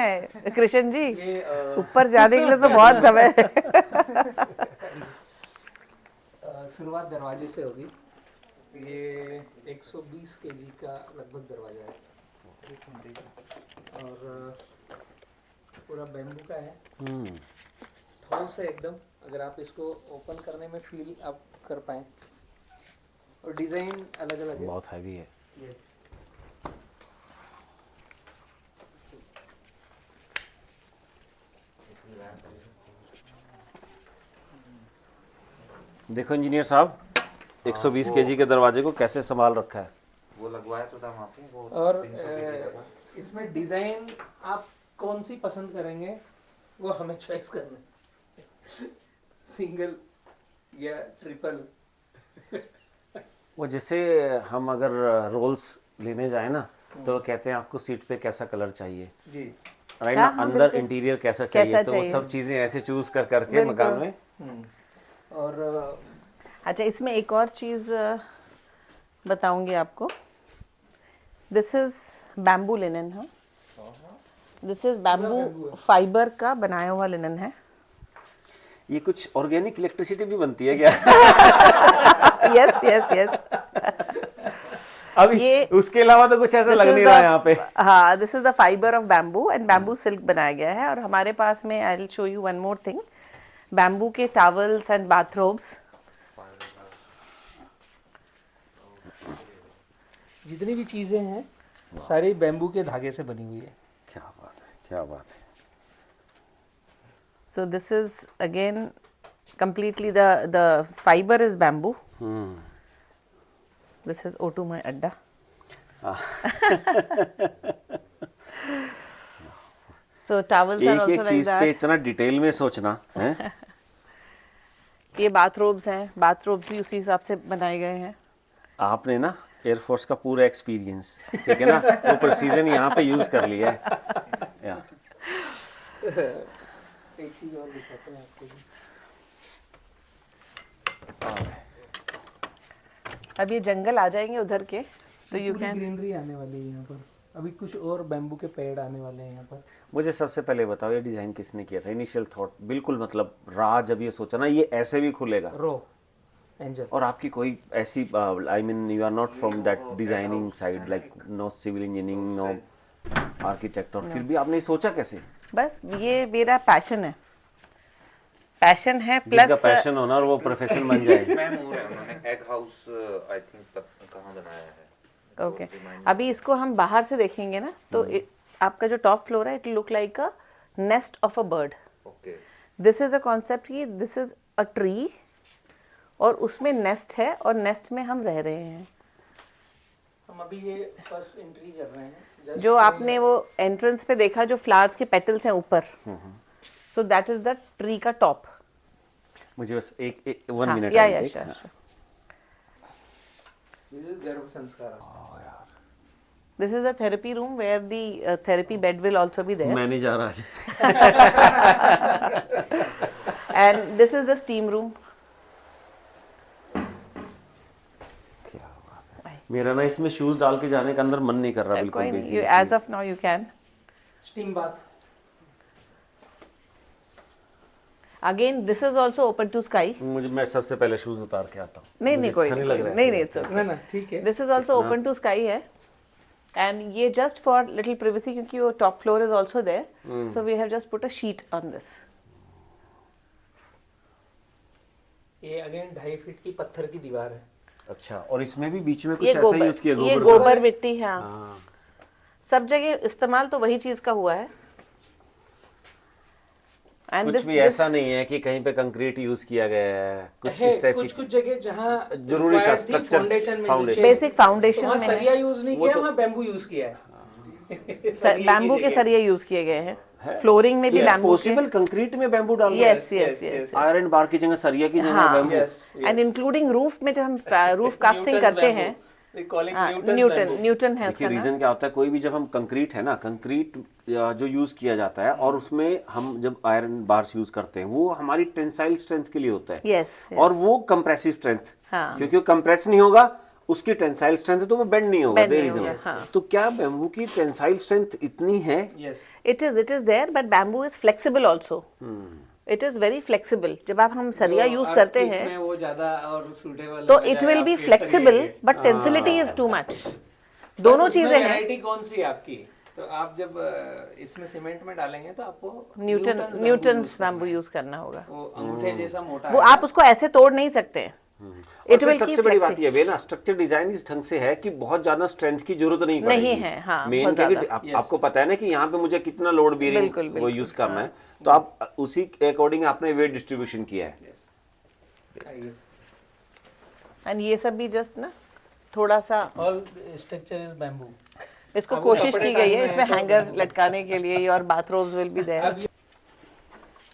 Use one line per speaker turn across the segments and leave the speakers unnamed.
है कृष्ण जी? ऊपर जाने के लिए तो बहुत समय है।
शुरुआत दरवाजे से होगी। ये 120 केजी का लगभग दरवाजा है और पूरा बैम्बू का है। ठोस है एकदम, अगर आप इसको ओपन करने में फील आप कर पाए। और डिज़ाइन अलग अलग है,
बहुत हैवी है।
यस।
देखो इंजीनियर साहब, 120 केजी के दरवाजे को कैसे संभाल रखा है।
वो लगवाया तो था वहाँ पे वो।
और
300 केजी का था।
इसमें डिज़ाइन आप कौन सी पसंद करेंगे वो हमें चॉइस करना है, सिंगल या ट्रिपल।
वो जैसे हम अगर रोल्स लेने जाए ना तो कहते हैं आपको सीट पे कैसा कलर चाहिए,
जी।
राइट ना,
हाँ,
अंदर
बिल्कुल।
इंटीरियर कैसा चाहिए,
कैसा
तो वो
चाहिए।
सब चीज़ें ऐसे चूज कर करके मकान में।
और
अच्छा, इसमें एक और चीज़ बताऊंगी आपको। दिस इज बैम्बू लिनन है। दिस इज बैम्बू फाइबर का बनाया हुआ लिनन है।
ये कुछ ऑर्गेनिक इलेक्ट्रिसिटी भी बनती है क्या?
Yes yes yes.
अभी उसके अलावा तो कुछ ऐसा लग नहीं रहा है यहाँ पे।
हाँ, this is the fibre of bamboo and bamboo silk बनाया गया है। और हमारे पास में I will show you one more thing, bamboo के टॉवल्स एंड बाथरोब्स।
जितनी भी चीज़ें हैं सारी बैम्बू के धागे से बनी हुई है।
क्या बात है, क्या बात है।
So this is again completely the fiber is bamboo. This is O2 my adda. So towels are
एक
also
एक
like
चीज पे
that.
इतना डिटेल में सोचना है।
ये बाथरोब्स हैं, बाथरोब्स भी उसी हिसाब से बनाए गए हैं।
आपने ना एयरफोर्स का पूरा एक्सपीरियंस, ठीक है ना, वो प्रिसीजन यहाँ पे यूज कर लिया है। या
एक चीज़ और दिखाते हैं आपको।
अब ये जंगल आ जाएंगे उधर के, तो यू कैन।
ग्रीनरी आने वाली है यहाँ पर। अभी कुछ और बैम्बू के पेड़ आने वाले हैं यहाँ पर।
मुझे सबसे पहले बताओ, ये डिजाइन किसने किया था? इनिशियल थॉट बिल्कुल, मतलब राह जब ये सोचा ना ये ऐसे भी खुलेगा,
रो एंजल।
और आपकी कोई ऐसी, I mean you are not from that designing side, like no civil engineering, no architect, और फिर भी आपने सोचा कैसे?
बस ये मेरा पैशन है, पैशन है
जिनका
प्लस
पैशन होना और वो प्रोफेशन बन जाए।
मैम वो है, उन्होंने एग हाउस आई थिंक कहाँ बनाया है।
ओके अभी इसको हम बाहर से देखेंगे ना तो आपका जो टॉप फ्लोर है it look like a nest of a bird.
Okay.
This is a concept कि दिस इज अ ट्री और उसमें नेस्ट है और नेस्ट में हम रह रहे हैं।
हम अभी ये फर्स्ट एंट्री कर रहे हैं। Just
जो आपने वो एंट्रेंस पे देखा जो फ्लावर्स के पेटल्स हैं ऊपर, so that is the tree का टॉप।
मुझे बस एक 1 मिनट
या श्योर।
गर्भ संस्कार।
This is a therapy room where the therapy bed will also be there
मैं नहीं जा रहा आज।
And this is the steam room.
मेरा ना इसमें शूज डाल के जाने का अंदर मन नहीं कर रहा बिल्कुल
कोई
भी।
नहीं, as of now you can.
Steam bath.
Again this is also open to sky.
मैं सबसे पहले शूज उतार के आता हूँ।
नहीं नहीं, कोई
अच्छा नहीं लग रहा है।
नहीं, इट्स
ना ना ठीक है।
This is also open to sky है एंड ये जस्ट फॉर लिटिल प्रिवेसी क्योंकि वो top floor is also there, so we have just put a sheet on this.
ये अगेन 2.5 फीट की पत्थर की दीवार है।
अच्छा, और इसमें भी बीच में कुछ
ये
ऐसा
गोबर,
यूज किया?
ये गोबर मिट्टी है। हाँ। सब जगह इस्तेमाल तो वही चीज का हुआ है। एंड
कुछ भी ऐसा नहीं है कि कहीं पे कंक्रीट यूज किया गया है, कुछ इस टाइप
कुछ
की
कुछ जगह जहाँ
जरूरी था स्ट्रक्चर फाउंडेशन।
बेसिक फाउंडेशन
वहाँ
में
सरिया यूज नहीं किया, वहाँ बैम्बू यूज किया है।
बैम्बू के सरिये यूज किए गए हैं। फ्लोरिंग में भी बैम्बू
पॉसिबल कंक्रीट में बैम्बू डाल रहे हैं?
Yes yes yes.
Iron bar की जगह सरिया की जगह बैम्बू।
एंड इंक्लूडिंग रूफ में जब हम रूफ कास्टिंग करते हैं, न्यूटन है
देखिए
उसका
रीजन क्या होता है, कोई भी जब हम कंक्रीट है ना, कंक्रीट जो यूज किया जाता है और उसमें हम जब आयरन बार्स यूज करते हैं वो हमारी टेंसाइल स्ट्रेंथ के लिए होता है।
यस
और वो कंप्रेसिव स्ट्रेंथ,
हाँ।
क्योंकि वो कंप्रेस नहीं होगा उसकी टेंसाइल स्ट्रेंथ है तो वो बेंड नहीं होगा,
Bend
देयर
नहीं
इज
होगा, हाँ।
तो क्या बैम्बू की टेंसाइल स्ट्रेंथ इतनी है?
Yes
it is there, but bamboo is flexible also. It is very flexible. जब आप हम सरिया यूज करते हैं
में वो ज्यादा और सूटेबल
तो it will be flexible, but tensility is too much. दोनों चीजें हैं।
वैरायटी कौन सी है आपकी? तो आप जब इसमें सीमेंट में डालेंगे तो आपको
न्यूटन्स बैम्बू यूज करना होगा।
वो अंगूठे जैसा मोटा
वो आप उसको ऐसे तोड़ नहीं सकते हैं।
और
इट
फिर
विल
सबसे बड़ी बात ये है ना, स्ट्रक्चर डिजाइन इस ढंग से है कि बहुत ज्यादा स्ट्रेंथ की जरूरत नहीं पड़ेगी।
नहीं है, हाँ,
मेन
बहुत
क्या कि
ज्यादा।
आपको पता है ना कि यहाँ पे मुझे कितना लोड
बिल्कुल,
बीयरिंग वो
बिल्कुल,
यूज करना है, तो आप उसी के अकॉर्डिंग आपने वेट डिस्ट्रीब्यूशन किया है।
एंड ये सब भी जस्ट ना थोड़ा सा
ऑल स्ट्रक्चर इज बैम्बू।
इसको
अब वो
कोशिश
कपड़े
की गई है
टांगने
इसमें
हैं तो
हैंगर लटकाने के लिए, और बाथरोब्स विल बी देयर।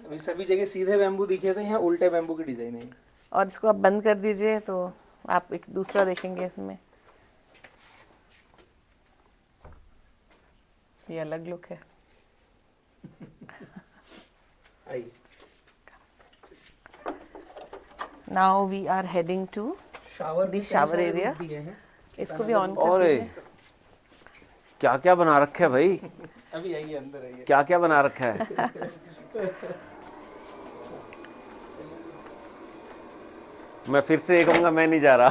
अभी सभी जगह सीधे बैम्बू दिखे थे, यहाँ उल्टे बैम्बू की डिजाइन है।
और इसको आप बंद कर दीजिए तो आप एक दूसरा देखेंगे इसमें। ये अलग लुक है।
I
now we are heading to
shower
the shower area. इसको भी ऑन कर
और
दीजिए।
क्या क्या बना रखा है भाई?
अभी आइए, अंदर आइए।
क्या क्या बना रखा है? मैं फिर से ये कहूंगा, मैं नहीं जा रहा।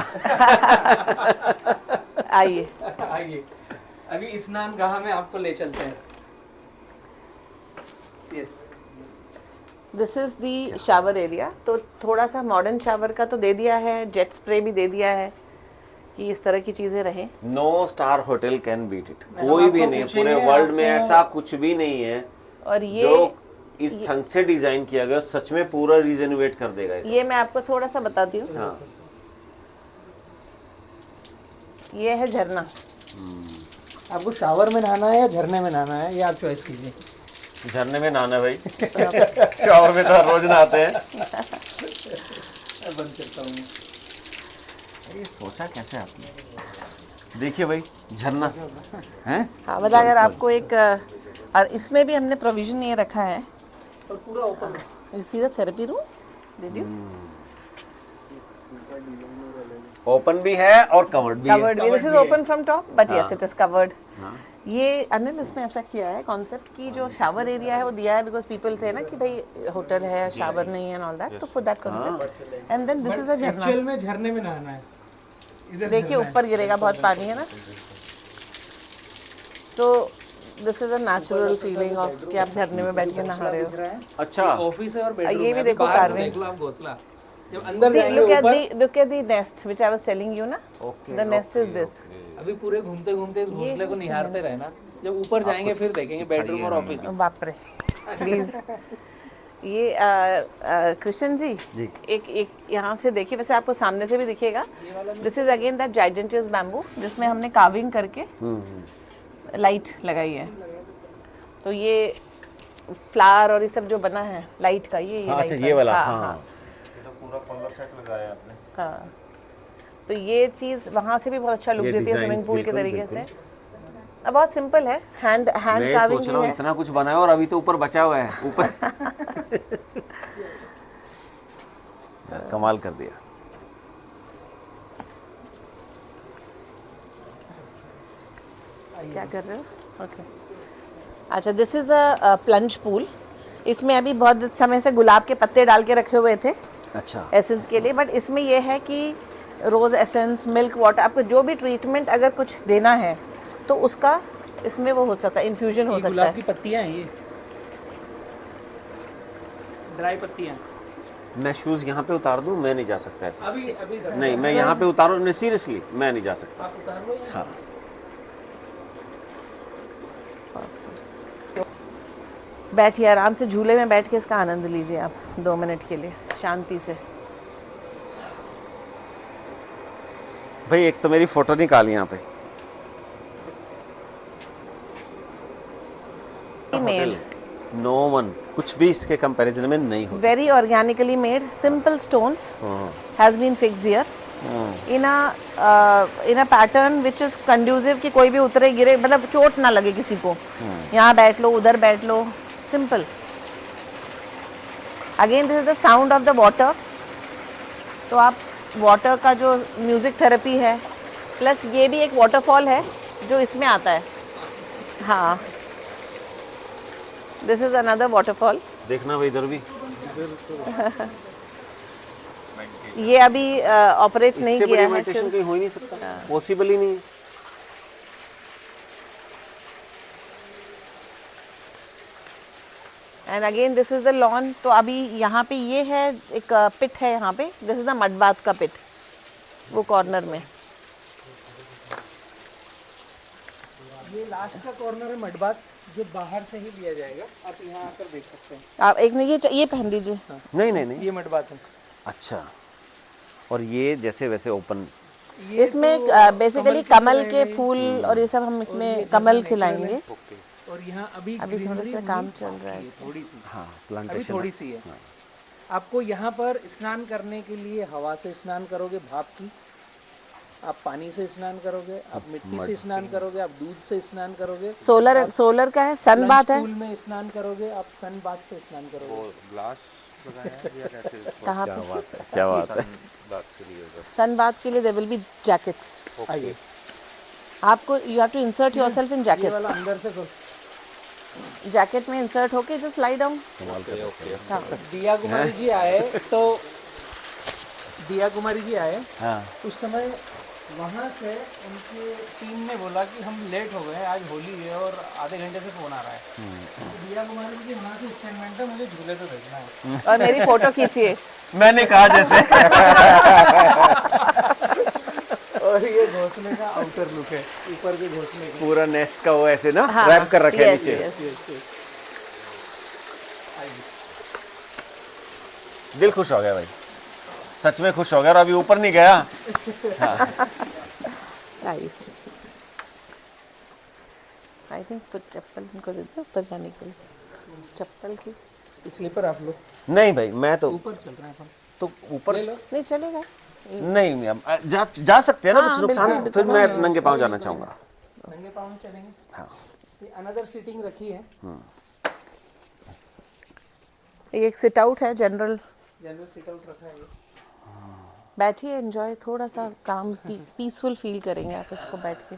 आइए।
आइए, अभी स्नान गाह में आपको ले चलते हैं। Yes,
this is the shower area. तो थोड़ा सा मॉडर्न शावर का तो दे दिया है, जेट स्प्रे भी दे दिया है कि इस तरह की चीजें रहें।
No star hotel can beat it. कोई भी नहीं, पूरे वर्ल्ड में ऐसा कुछ भी नहीं है
और ये
जो इस ढंग से डिजाइन किया गया, सच में पूरा रिजेनोवेट कर देगा
ये मैं आपको थोड़ा सा बताती हूँ।
हाँ।
ये है झरना।
आपको शावर में नहाना है या झरने में नहाना है, ये आप चॉइस कीजिए।
झरने में नहाना भाई। शावर में तो हर रोज नहाते हैं।
बंद करता हूँ।
ये सोचा कैसे आपने? देखिए भाई, झरना है।
हाँ, मतलब अगर आपको एक और इसमें भी हमने प्रोविजन ये रखा है।
और पूरा ओपन है।
You see the therapy room, did you?
Open भी है और कवर्ड भी है।
कवर्ड भी। This is open from top, but yes it is covered. ये अनिल इसमें ऐसा किया है कॉन्सेप्ट की जो शावर एरिया है वो दिया है बिकॉज पीपल से ना कि भाई होटल है, शावर नहीं है एंड ऑल दैट, तो for that concept. And then this is a झरना।
एक्चुअल में झरने में नहाना है। इधर
देखिए ऊपर गिरेगा, बहुत पानी है ना। So this is a natural feeling of कि आप झरने में बैठ के नहा रहे हो।
अच्छा,
ऑफिस है और बेडरूम
ये भी
है।
देखो
बाहर से
carving।
देख लो आप घोंसला। जब अंदर
See,
जाएंगे ऊपर,
look at the nest which I was telling you ना।
Okay,
The nest is this।
अभी पूरे घूमते घूमते इस घोंसले को निहारते रहना। जब ऊपर जाएंगे फिर देखेंगे बेडरूम और ऑफिस।
बाप रे, प्लीज। ये कृष्ण जी, एक यहाँ से देखिए, वैसे आपको सामने से भी दिखेगा। This is again that giganteus bamboo जिसमें हमने कार्विंग करके लाइट लगाई है। तो ये फ्लावर और ये सब जो बना है लाइट का, ये
हाँ,
लाइट
अच्छा
का
ये वाला,
हाँ,
हाँ।
हाँ,
पूरा कलर सेट लगाया आपने।
हाँ। तो ये चीज़ वहाँ से भी बहुत अच्छा लुक
ये
देती है
designs
स्विमिंग पूल के
बिल्कुल,
तरीके से। अब बहुत सिंपल है, हैंड
मैं
कार्विंग
सोच
भी
रहा हूँ
है।
इतना कुछ बनाया और अभी तो ऊपर बचा हुआ है ऊपर। कमाल कर दिया।
क्या कर रहे हो? ओके। अच्छा, this is a plunge pool. इसमें अभी बहुत समय से गुलाब के पत्ते डाल के रखे हुए थे
अच्छा,
एसेंस के लिए, बट इसमें यह है कि रोज़ एसेंस, मिल्क वाटर, आपको जो भी ट्रीटमेंट अगर कुछ देना है तो उसका इसमें वो हो सकता है, इन्फ्यूजन हो सकता
गुलाब
है।
की पत्तियां हैं ये, ड्राई पत्तियां।
मैं शूज यहाँ पे उतार दूँ? मैं नहीं जा सकता ऐसे।
अभी अभी
नहीं, मैं यहाँ पे उतारूँ? नहीं, सीरियसली मैं नहीं जा सकता।
आप उतार लो।
हाँ,
बैठिए आराम से, झूले में बैठ के इसका आनंद लीजिए आप 2 मिनट के लिए शांति से।
भाई एक तो मेरी फोटो निकाल यहाँ पे।
मेड,
नो वन, कुछ भी इसके कंपैरिजन में नहीं हो
very organically made, simple stones has been fixed here in a pattern which is conducive कि कोई भी उतरे गिरे, मतलब चोट ना लगे किसी को। यहाँ बैठ लो, उधर बैठ लो, simple. Again this is the sound of the water. तो आप वाटर का जो म्यूजिक थेरेपी है प्लस ये भी एक वाटरफॉल है जो इसमें आता है। हाँ, दिस इज अनदर वाटरफॉल।
देखना भाई इधर भी,
ये अभी ऑपरेट नहीं
इससे
किया
बड़ी
है
मेडिटेशन
सिर्फ।
कहीं हो ही नहीं सकता, पॉसिबल ही नहीं है।
And again this is the lawn. तो अभी यहाँ पे ये है एक पिट है यहाँ पे, this is the mud bath का पिट, वो कॉर्नर में।
ये लास्ट का कॉर्नर है मड बाथ, जो बाहर से ही लिया जाएगा। आप यहाँ आकर देख सकते हैं।
आप एक मिनट ये पहन लीजिए।
नहीं नहीं नहीं,
ये मड बाथ है।
अच्छा। और ये जैसे वैसे ओपन,
इसमें बेसिकली कमल के फूल और ये सब हम इसमें कमल खिलाएंगे।
और यहाँ अभी
अभी थोड़ा
greenery
सा
हुई
काम चल रहा है
है, थोड़ी सी
हाँ
अभी
प्लांटेशन
थोड़ी सी है। आपको यहाँ पर स्नान करने के लिए हवा से स्नान करोगे, भाप की। आप पानी से स्नान करोगे, आप मिट्टी से स्नान करोगे, आप दूध से स्नान करोगे,
सोलर का है, सन बाथ है।
पूल में स्नान करोगे, आप सन बाथ पे स्नान करोगे।
वो ग्लास लगाया है या कैसे?
कहाँ पे?
क्या बात है।
बात के लिए होगा।
सन बाथ के लिए देयर विल बी जैकेट्स।
आइए,
आपको you have to insert yourself in
ये वाला
जैकेट्स।
अंदर से खोल।
जैकेट में इंसर्ट होके जस्ट लाई डाउन। हाँ,
दिया कुमारी जी आए तो दिया कुमारी जी आए
हाँ
उस समय वहाँ से उनकी टीम ने बोला कि हम लेट हो गए, आज होली है और आधे घंटे से फोन आ रहा है। तो दिया कुमारी जी वहाँ से स्टेटमेंट है, मुझे झूले तो देखना है।
और मेरी फोटो खींचिए।
मैंने कहा जैसे।
और ये घोंसले का आउटर लुक है, ऊपर के घोंसले का।
पूरा नेस्ट का वो ऐसे ना
हाँ,
रैप कर रखे हैं
yes,
नीचे।
yes।
दिल खुश हो गया भाई, सच में खुश हो गया। और अभी ऊपर नहीं गया।
आई थिंक फुट चप्पल इनको दे दो ऊपर जाने के लिए, चप्पल की।
स्लीपर आप लोग
नहीं भाई, मैं तो
ऊपर चल रहे हैं अपन।
तो ऊपर
ले लो।
नहीं चलेगा।
नहीं, जा सकते हैं ना,
हाँ,
कुछ नुकसान।
बिल्कुल,
फिर मैं नंगे पाँव जाना चाहूंगा।
नंगे पाँव में चलेंगे।
हाँ
अनदर सीटिंग रखी है,
एक सिट आउट है जनरल।
जनरल सीट आउट रखा है। ये
बैठिए, एंजॉय थोड़ा सा काम पीसफुल फील करेंगे आप इसको बैठ के।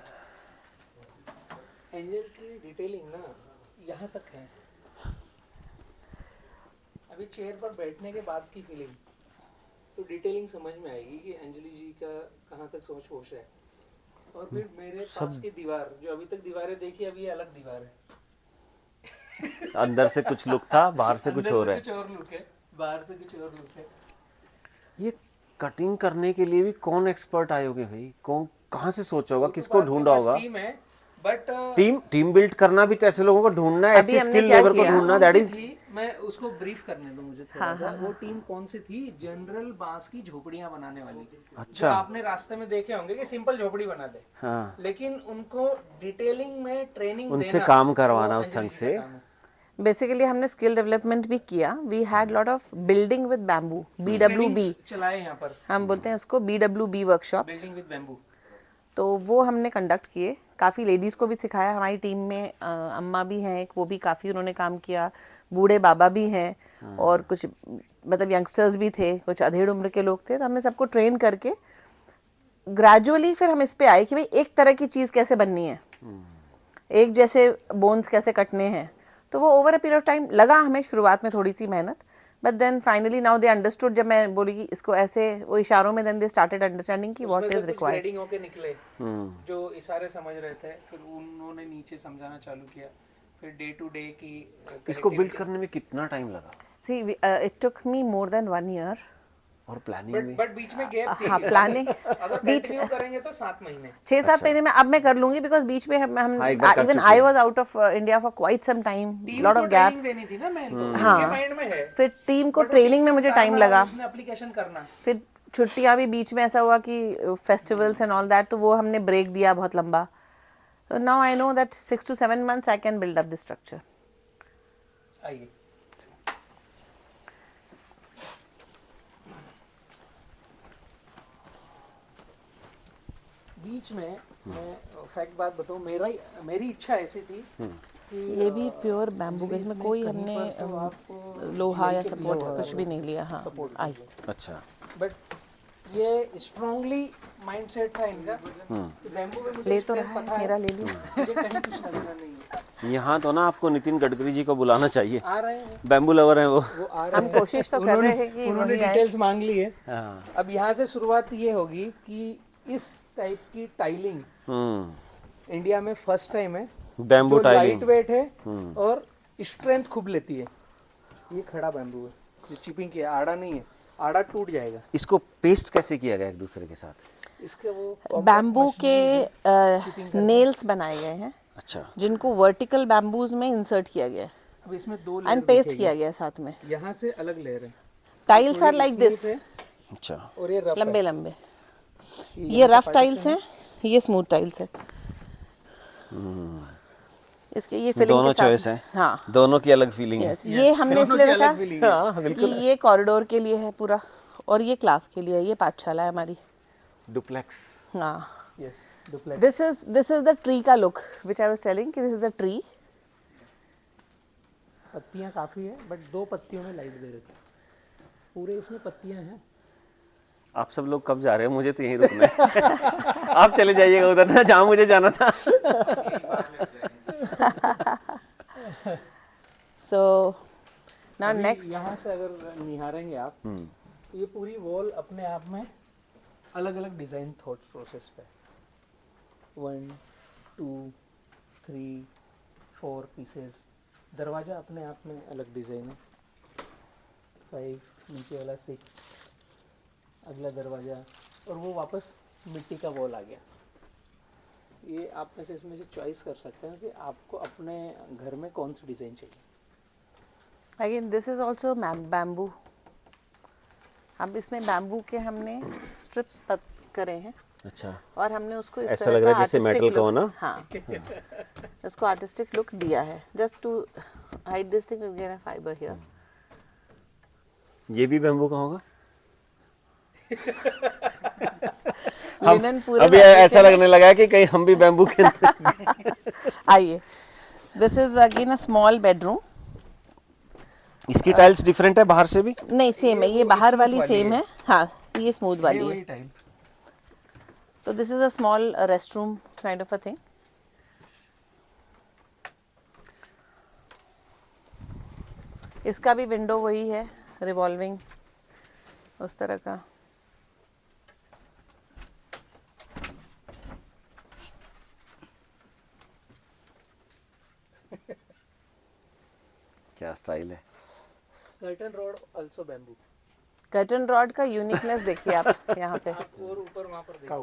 एंजल की डिटेलिंग ना यहाँ तक है। अभी चेयर पर बैठने के बाद की फीलिंग तो डिटेलिंग समझ में आएगी कि अंजलि जी का कहाँ तक सोच होश है। और फिर मेरे पास की दीवार, जो अभी तक दीवारें देखी, अभी ये अलग दीवार है।
अंदर से कुछ लुक था, बाहर से कुछ और है।
कुछ और लुक है, बाहर से कुछ और लुक है।
ये कटिंग करने के लिए भी कौन एक्सपर्ट आए होंगे भाई? कौन कहाँ से सोचा होगा, किसको ढूंढा होगा?
टीम है, बट
टीम बिल्ड करना भी तो ऐसे लोगों को ढूंढना है, ऐसी
हमने
स्किल
क्या
लेबर को
किया?
ढूंढना। दैट इज
मैं उसको ब्रीफ करने दो मुझे थोड़ा सा। वो टीम कौन सी थी? जनरल बांस की झोपड़ियां बनाने वाली।
अच्छा।
आपने रास्ते में देखे होंगे कि सिंपल झोपड़ी बना दे,
हाँ,
लेकिन उनको डिटेलिंग में ट्रेनिंग
उनसे
देना,
काम करवाना
वो
उस ढंग
अंजलि
से।
का काम है।
बेसिकली हमने स्किल डेवलपमेंट भी किया। We had lot of building with bamboo, BWB
Trainings चलाए यहाँ पर,
हम बोलते हैं उसको, BWB workshops.
Building with bamboo.
तो वो हमने कंडक्ट किए, काफ़ी लेडीज़ को भी सिखाया। हमारी टीम में अम्मा भी हैं एक, वो भी काफ़ी उन्होंने काम किया। बूढ़े बाबा भी हैं और कुछ मतलब यंगस्टर्स भी थे, कुछ अधेड़ उम्र के लोग थे। तो हमने सबको ट्रेन करके ग्रेजुअली फिर हम इस पे आए कि भाई एक तरह की चीज़ कैसे बननी है, एक जैसे बोन्स कैसे कटने हैं। तो वो over a period of time लगा हमें, शुरुआत में थोड़ी सी मेहनत, but then finally now they understood. जब मैं बोली कि इसको ऐसे, वो इशारों में, देन दे स्टार्टेड अंडरस्टैंडिंग कि व्हाट इज रिक्वायर्ड।
ग्रेडिंग होके निकले जो इशारे समझ रहे थे, फिर उन्होंने नीचे समझाना चालू किया। फिर डे टू डे की
इसको बिल्ड करने में कितना टाइम लगा?
See it took me more than 1 year।
और प्लानिंग में
बट बीच में गैप थी।
हाँ, प्लानिंग
अगर कंटिन्यू करेंगे तो 7 महीने।
6-7 महीने में अब मैं कर लूंगी, बिकॉज बीच में हम
हाँ, एक बार कर
इवन
चुके
आई
हैं।
Was out of India for quite some time,
team
lot
को
ऑफ
ट्रेनिंग
गैप्स।
देनी थी ना, मैं तो
हाँ।
उनके माइंड में है।
फिर टीम को
But वो
ट्रेनिंग
टीम
में
को
मुझे
काम
टाइम
लगा,
लगा।
उसने एप्लीकेशन करना।
फिर छुट्टियां भी बीच में ऐसा हुआ कि फेस्टिवल्स एंड ऑल दैट, तो वो हमने ब्रेक दिया बहुत लंबा। तो now I know that 6 to 7 months I can build up this structure.
आइए, बीच में मैं फैक्ट बात बताऊं, मेरी इच्छा ऐसी थी कि
ये भी प्योर बैम्बू के, इसमें
इसमें
कोई
कहीं
हमने
पर तो आपको
लोहा या
GI के
सपोर्ट
लोहा
कुछ भी नहीं लिया। हाँ, आई
अच्छा।
बट ये स्ट्रांगली माइंड सेट था इनका कि बैम्बू में मुझे
ले तो
strength
रहा
पता
है, मेरा ले लियो।
मुझे कहीं कुछ नजर नहीं है।
यहाँ तो ना आपको नितिन गडकरी जी को बुलाना चाहिए,
आ रहे हैं
बैम्बू लवर हैं वो।
वो आ रहे
हम
हैं।
कोशिश तो कर रहे हैं कि
उन्होंने
वही आए।
डिटेल्स मांग ली है।
हाँ।
अब यहाँ से शुरुआत ये होगी कि इस टाइप की टाइलिंग इंडिया में फर्स्ट टाइम है,
बैम्बू
जो
टाइलिंग।
लाइट वेट है और स्ट्रेंथ खूब लेती है। ये खड़ा बैम्बू है, जो चिपिंग किया, आड़ा नहीं है, आड़ा टूट जाएगा।
इसको पेस्ट कैसे किया गया एक दूसरे के साथ?
इसके वो
बैम्बू के नेल्स बनाए गए हैं,
अच्छा,
जिनको वर्टिकल बैम्बूज में इंसर्ट किया गया है
अब इसमें दो
एंड
लेयर
पेस्ट किया गया है साथ में।
यहाँ से अलग लेयर है,
टाइल्स आर लाइक दिस,
है
अच्छा।
और ये रफ
लंबे लंबे। ये रफ टाइल्स हैं, ये स्मूथ टाइल्स है। इसके ये फिलिंग
दोनों
के साथ,
चॉइस है,
हाँ
दोनों की अलग फीलिंग है।
यस, ये हमने
दोनों
इसलिए
की
रखा
अलग feeling है।
हाँ,
कि ये कॉरिडोर के लिए है पूरा, और ये क्लास के लिए है, ये पाठशाला है हमारी।
डुप्लेक्स।
हाँ,
yes duplex.
This is the tree का look which I was telling कि दिस इज अ ट्री।
पत्तियां काफी है, बट 2 पत्तियों में लाइट दे रखी है, पूरे इसमें पत्तियां हैं।
आप सब लोग कब जा रहे हो? मुझे तो यहीं रुकना है। आप चले जाइएगा उधर ना, जहाँ मुझे जाना था।
सो नाउ
अभी
नेक्स्ट,
यहाँ से अगर निहारेंगे आप, तो ये पूरी वॉल अपने आप में अलग अलग डिजाइन थॉट प्रोसेस पे 1 2 3 4 पीसेस। दरवाजा अपने आप में अलग डिजाइन है, 5, नीचे वाला 6, अगला दरवाजा, और वो वापस मिट्टी का वॉल आ गया। ये आप में से इसमें से चॉइस कर सकते हैं कि आपको अपने घर में कौन सी डिजाइन चाहिए।
Again this is also bamboo. अब इसमें बैम्बू के हमने स्ट्रिप्स करे हैं,
अच्छा,
और हमने उसको इस
ऐसा
तरह
लग रहा
का
है जैसे
artistic
metal का हो
look-
ना?
हाँ, उसको आर्टिस्टिक लुक दिया है, just to hide this thing again fiber here.
ये भी बैम्बू का होगा?
लिनन पूरे
अभी
बैम्बू
ऐसा
के-
लगने लगा है कि कहीं हम भी बैम्बू के
आइए, this is again a small bedroom.
इसकी टाइल्स डिफरेंट है बाहर से भी?
नहीं, सेम है, ये बाहर वाली सेम है, हाँ, ये स्मूथ
ये
वाली
वही
है।
टाइल।
तो this is a small rest room kind of a thing. इसका भी विंडो वही है, रिवॉल्विंग उस तरह का।
क्या स्टाइल है।
Curtain rod also bamboo.
Curtain rod का यूनिकनेस देखिए आप यहाँ पे।
आप और ऊपर वहाँ पर देखो।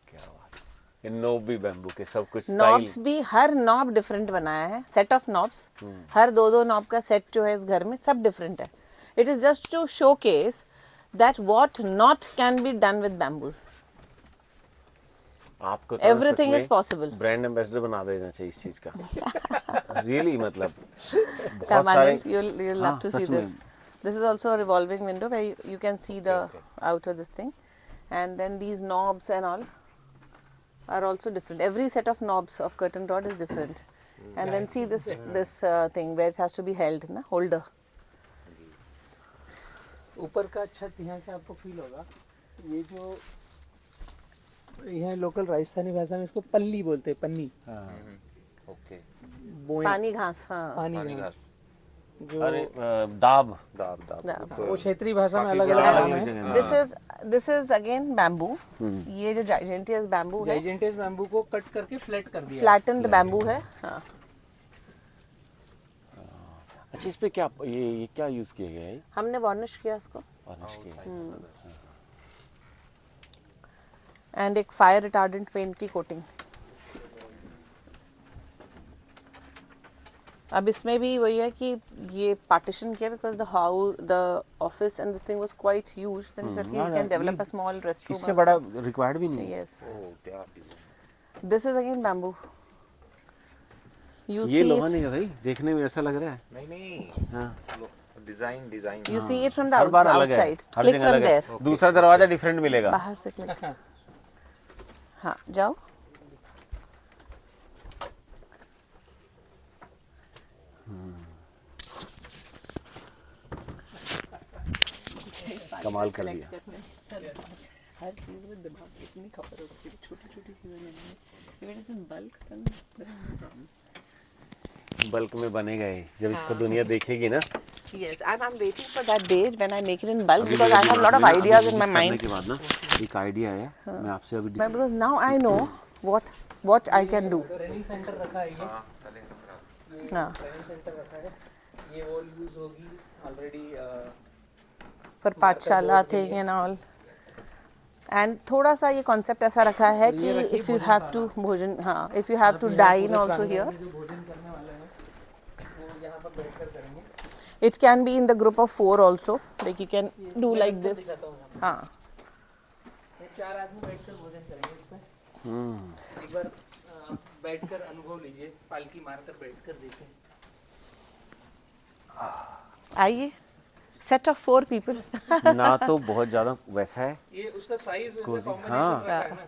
क्या बात है। ये नॉब भी बैम्बू के, सब कुछ स्टाइल।
नॉब्स भी, हर नॉब डिफरेंट बनाया है, सेट ऑफ नॉब्स, हर 2-2 नॉब का सेट जो है इस घर में सब डिफरेंट है। It is just to showcase that what not can be done with bamboos.
आपको तो
Everything is possible.
Brand ambassador बना देना चाहिए इस चीज का। रियली मतलब बहुत
Come on
सारे।
in, you'll love to see
such
this.
में।
This is also a revolving window where you can see the outer this thing, and then these knobs and all are also different. Every set of knobs of curtain rod is different. And then see this thing where it has to be held, na, holder.
ऊपर का छत यहाँ से आपको feel होगा। ये जो यहाँ लोकल राजस्थानी भाषा में इसको पल्ली बोलते हैं, पन्नी।
ओके।
बोएं,
पानी घास, हाँ।
पानी घास। जो
अरे दाब।
दाब दाब।
दाब।
वो क्षेत्रीय भाषा में
काफी
अलग
बड़ा
अलग
अलग
नाम है।
जगह।
This is again bamboo. ये जो giganteous bamboo है,
जाइजेंटेस बैम्बू को कट करके फ्लैट कर दिया।
flattened bamboo है, हाँ।
अच्छा, इस पे क्या ये क्या यूज किया गया है?
हमने वार्निश किया इसको,
वार्निश किया।
एंड एक फायर रिटार्डेंट पेंट की कोटिंग। अब इसमें भी वही है कि ये पार्टीशन किया because the office and this thing was quite huge, then that you can develop a small rest room.
इससे बड़ा रिक्वायर्ड भी नहीं है।
यस,
ओह क्या design.
This is again bamboo. You
ये
सी
लोहा
इट,
नहीं है भाई, देखने में ऐसा लग रहा है।
नहीं
हाँ,
design design.
You see it from the
हर बार अलग है,
आउटसाइड।
हर
क्लिक
जगह
फ्रॉम
अलग है।
देयर,
दूसरा दरवाजा डिफरेंट मिलेगा।
बाहर से क्लिक। हाँ, जाओ।
कमाल कर दिया।
हर चीज़ में दिमाग कितनी खबर होती है, छोटी छोटी चीज़ें नहीं even it's in bulk
bulk में बनेगा ये, जब इसको दुनिया देखेगी ना।
Yes, and I'm waiting for that day when I make it in bulk
अभी
because
मेरे
I have a lot
दिमाग
of
में ना, अभी
ideas in my
visit करने
mind.
के बाद ना एक आइडिया है, मैं आपसे अभी
But because now I know what I can do.
Training centre रखा है ये
हाँ.
ट्रेनिंग सेंटर रखा है, ये वॉल यूज होगी ऑलरेडी
For पाठशाला thing and all. And थोड़ा सा ये concept ऐसा रखा है कि if you have to भोजन, हाँ, if you have to dine also here,
जो भोजन करने वाला है वो यहाँ पर बैठकर करेंगे।
it can be in the group of 4 also. Like you can do like this. हाँ.
ये 4 आदमी बैठकर भोजन करेंगे इसमें। एक बार बैठकर अनुभव लीजिए, पालकी मारकर बैठकर देखें।
आइए. Set of 4 people.
ना तो बहुत ज़्यादा वैसा है,
ये उसका साइज वैसे कॉम्बिनेशन
हाँ।
रखा है ना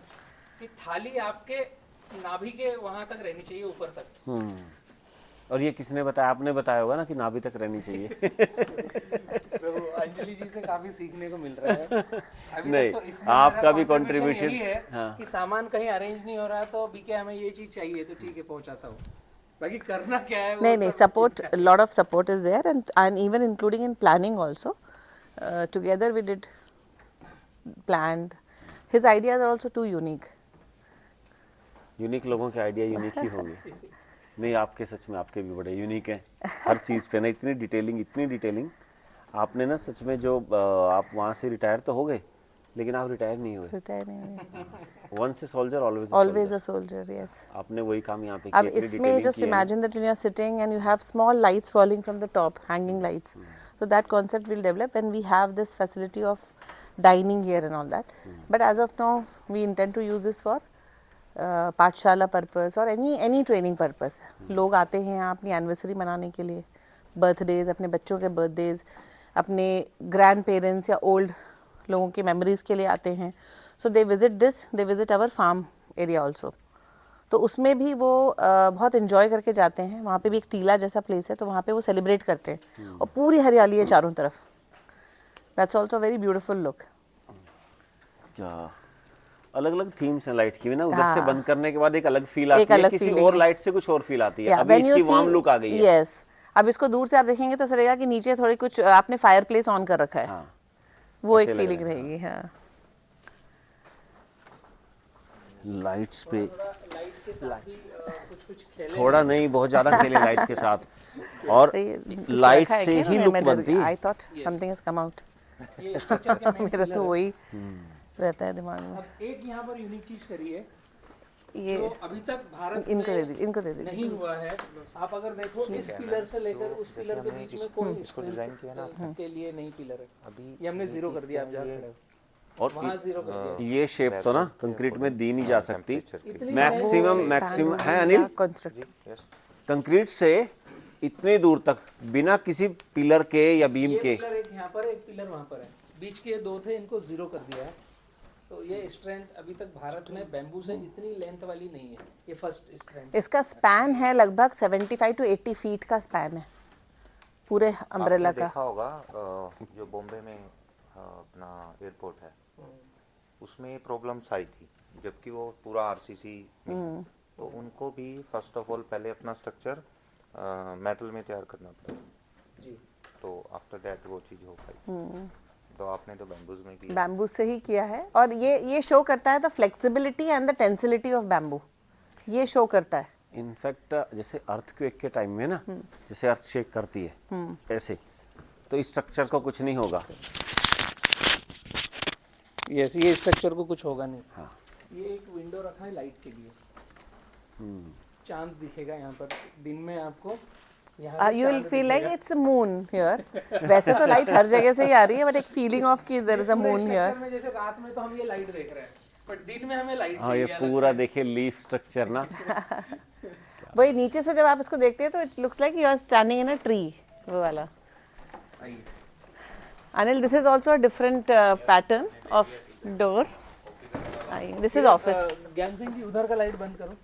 कि थाली आपके नाभि के वहां तक रहनी चाहिए, ऊपर तक।
और ये किसने बताया? आपने बताया होगा ना कि नाभि तक रहनी चाहिए।
तो अंजलि जी से काफी सीखने को मिल रहा है। अभी
नहीं,
तक तो इसमें
आपका
मेरा
भी
contribution
contribution,
यही है
हाँ।
कि सामान कहीं अरेंज नहीं हो रहा तो बीके हमें ये चीज चाहिए तो ठीक है पहुंचाता हूँ, बाकी करना क्या है वो
नहीं,
सब
support, a lot of support is there and even including in planning also. Together we did planned. His ideas are also too unique.
Unique लोगों के आइडिया यूनिक ही होंगे। नहीं, आपके सच में आपके भी बड़े यूनिक हैं हर चीज़ पे ना, इतनी डिटेलिंग आपने ना सच में। जो आप वहाँ से रिटायर तो हो गए लेकिन आप रिटायर नहीं हुए।
Retire नहीं हुए.
Once a soldier
Always a soldier, yes.
आपने वही काम यहाँ पे
अब
किया, इतनी
इसमें
detailing
just
की है ना।
imagine that when you are sitting and you have small lights falling from the top, hanging lights. So that concept will develop when we have this facility of dining here and all that. But as of now, we intend to use this for पाठशाला purpose और any training purpose. लोग आते हैं यहाँ अपनी anniversary मनाने के लिए, बर्थडेज, अपने बच्चों के बर्थडेज, अपने ग्रैंड पेरेंट्स या ओल्ड लोगों की मेमोरीज़ के लिए आते हैं। So they visit our farm area also. तो उसमें भी वो बहुत इन्जॉय करके जाते हैं। वहाँ पे भी एक टीला जैसा प्लेस है, तो वहाँ पे वो सेलिब्रेट करते हैं और पूरी हरियाली है चारों तरफ। That's also very beautiful look.
क्या अलग अलग थीम्स हैं लाइट की भी ना, उधर
हाँ।
से बंद करने के बाद एक अलग फील आती है,
अलग
किसी
feeling
और
है।
लाइट से कुछ और फील आती है। अभी इसकी वार्म लुक आ गई है।
यस, अब इसको दूर से आप देखेंगे तो ऐसा लगेगा कि नीचे थोड़ी कुछ आपने फायर प्लेस ऑन कर रखा है।
हाँ,
वो
ऐसे
एक
लग
फीलिंग
रहा है।
रहेगी। हाँ,
लाइट्स पे
लाइट के साथ भी कुछ खेले
थोड़ा नहीं, बहुत ज्यादा खेले लाइट्स के साथ, और
सही है। कुछ
लाइट
रखा है
से
क्या
ही
ना?
लुक
मैं
बनती है।
I thought something has come out.
ये स्ट्रक्चर के main
मेरा
pillar
तो
है।
वही रहता है दिमाग में।
अब एक यहाँ पर यूनिक चीज करी है
ये
जो अभी तक भारत
इनको
में
दे दीजिए, इनको दे दीजिए।
नहीं हुआ है। आप अगर देखो इस पिलर से लेकर उस पिलर के बीच में कोई
इसको डिजाइन किया ना
के लिए नहीं पिलर है।
अभी
ये हमने जीरो कर दिया, आप जहाँ खड़े हो
और
वहाँ जीरो कर दिया।
ये शेप तो ना कंक्रीट में दी नहीं जा सकती।
इतनी
मैक्सिमम है अनिल,
कंस्ट्रक्ट
कंक्रीट से इतनी दूर तक बिना किसी पिलर के या बीम
ये
के।
पिलर एक यहाँ पर, एक पिलर वहाँ पर है, बीच के 2 थे, इनको जीरो कर दिया है। तो ये स्ट्रेंथ अभी तक भारत में बैम्बू से इतनी लेंथ वाली नहीं है, ये फर्स्ट स्ट्रेंथ।
इसका स्पैन है लगभग 75 to 80 फीट का स्पैन है पूरे अम्ब्रेला
आपने
का।
देखा होगा जो बॉम्बे में अपना एयरपोर्ट है उसमें प्रॉब्लम्स आई थी, जबकि वो पूरा आरसीसी में, तो उनको भी फर्स्ट ऑफ ऑल पहले अपना स्ट्रक्चर मेटल में तैयार करना पड़ा
जी।
तो आफ्टर दैट वो चीज़ हो पाई। तो आपने तो बैम्बूज में की।
बैम्बू से ही किया है और ये शो करता है the flexibility and the tensility of bamboo. ये शो करता है।
इनफैक्ट जैसे अर्थक्वेक के टाइम में ना, जैसे अर्थ शेक करती है ऐसे, तो इस स्ट्रक्चर को कुछ नहीं होगा।
यस, ये स्ट्रक्चर को कुछ होगा नहीं।
हाँ।
ये एक विंडो रखा है लाइट के लिए, चांद दिखेगा यहाँ पर दिन में आपको। यहाँ से
यू विल
चांद
फील लाइक
दिखेगा।
It's moon here. वैसे तो लाइट हर जगह से ही आ रही है, बट एक फीलिंग ऑफ कि देयर इज अ
पूरे
मून हियर।
structure में जैसे रात में तो हम ये लाइट देख रहे हैं, बट दिन में हमें लाइट
हाँ, ये
चाहिए अलग
पूरा
से।
देखिए लीफ स्ट्रक्चर ना।
वही नीचे से जब आप इसको देखते हैं तो it looks like you are standing in a tree, वो वाला।
आइए।
Anil, this is also a different pattern of door. This is office.
ज्ञान सिंह जी उधर का लाइट बंद करो।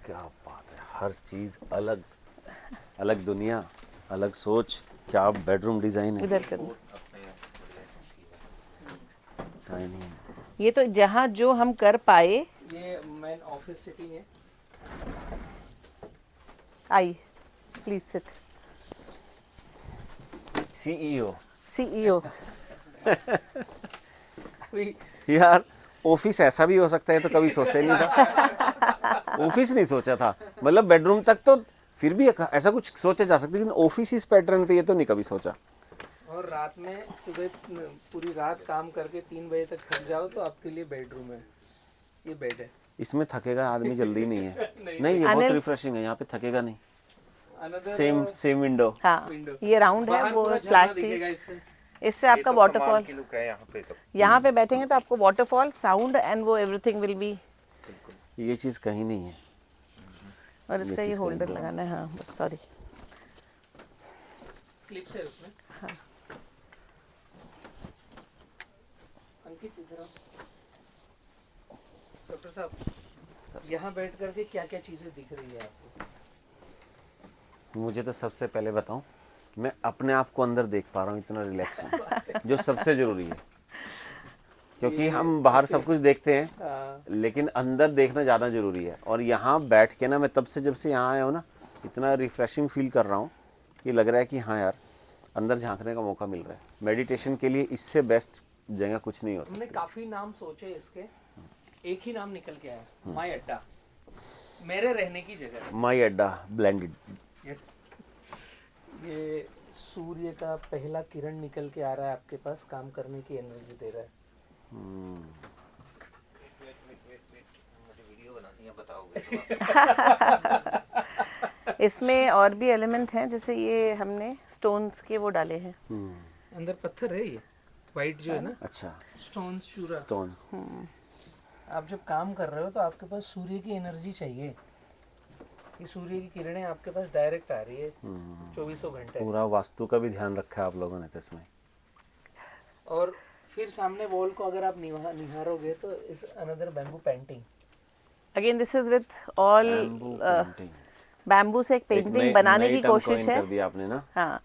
क्या बात है, हर चीज अलग अलग दुनिया, अलग सोच। क्या बेडरूम डिजाइन है।
इधर कर दो।
अपने
टाइनी है।
ये तो जहाँ जो हम कर पाए।
ये मेन ऑफिस सिटिंग है।
आई प्लीज सिट।
CEO।
CEO।
यार ऑफिस ऐसा भी हो सकता है, तो कभी सोचा ही नहीं था। ऑफिस नहीं सोचा था, मतलब बेडरूम तक तो फिर भी ऐसा कुछ सोचा जा सकता है, लेकिन ऑफिस इस पैटर्न पे ये तो नहीं कभी सोचा।
और रात में सुबह पूरी रात काम करके 3 बजे तक थक जाओ तो आपके लिए बेडरूम है, ये बेड है।
इसमें थकेगा आदमी जल्दी नहीं है।
नहीं,
नहीं, ये बहुत
अनिल-
रिफ्रेशिंग है, यहाँ पे थकेगा नहीं।
Another,
same window.
हाँ
window।
ये राउंड है,
बाहर
वो
पूरा
फ्लैट
झरना
थी।
दिखेगा इससे।
इससे आपका वाटरफॉल,
की लुक है यहाँ पे तो।
यहाँ पे बैठेंगे तो आपको वाटरफॉल, साउंड एंड वो एवरीथिंग विल बी।
ये चीज़ कहीं नहीं है।
और इसका ये
चीज़
होल्डर
कहीं
लगाना है। हाँ बस सॉरी।
क्लिप्स है उसमें। अंकित इधर आओ। डॉक्टर साहब, यहाँ बैठ करके क्या क्या चीजें दिख रही है आपको?
मुझे तो सबसे पहले बताऊं, मैं अपने आप को अंदर देख पा रहा हूँ, इतना रिलैक्स हूँ, जो सबसे जरूरी है। क्योंकि हम बाहर सब कुछ देखते हैं, लेकिन अंदर देखना ज़्यादा जरूरी है। और यहाँ बैठ के ना, मैं तब से जब से यहाँ आया हूँ ना, इतना रिफ्रेशिंग फील कर रहा हूँ कि लग रहा है कि हाँ यार, अंदर झांकने का मौका मिल रहा है। मेडिटेशन के लिए इससे बेस्ट जगह कुछ नहीं हो
हमने
सकती।
काफी नाम सोचे इसके, एक ही नाम निकल के आया, माई अड्डा, मेरे रहने की जगह।
माई अड्डा ब्लेंडेड।
ये सूर्य का पहला किरण निकल के आ रहा है आपके पास, काम करने की एनर्जी दे रहा है।
मुझे वीडियो बनानी है, बताओगे तो आप।
इसमें और भी एलिमेंट हैं, जैसे ये हमने स्टोन्स के वो डाले हैं।
अंदर पत्थर है, ये वाइट जो है ना,
अच्छा,
स्टोन चूरा।
स्टोन।
आप जब काम कर रहे हो तो आपके पास सूर्य की एनर्जी चाहिए, कि सूर्य की किरणें आपके पास डायरेक्ट आ रही है 24 घंटे।
पूरा वास्तु का भी ध्यान रखा है आप लोगों ने तो इसमें।
और फिर सामने वॉल को अगर आप निहारोगे तो इस another bamboo painting.
Again this is with all
bamboo painting.
Bamboo से एक पेंटिंग बनाने की कोशिश है।
कर दिया आपने ना।
हाँ,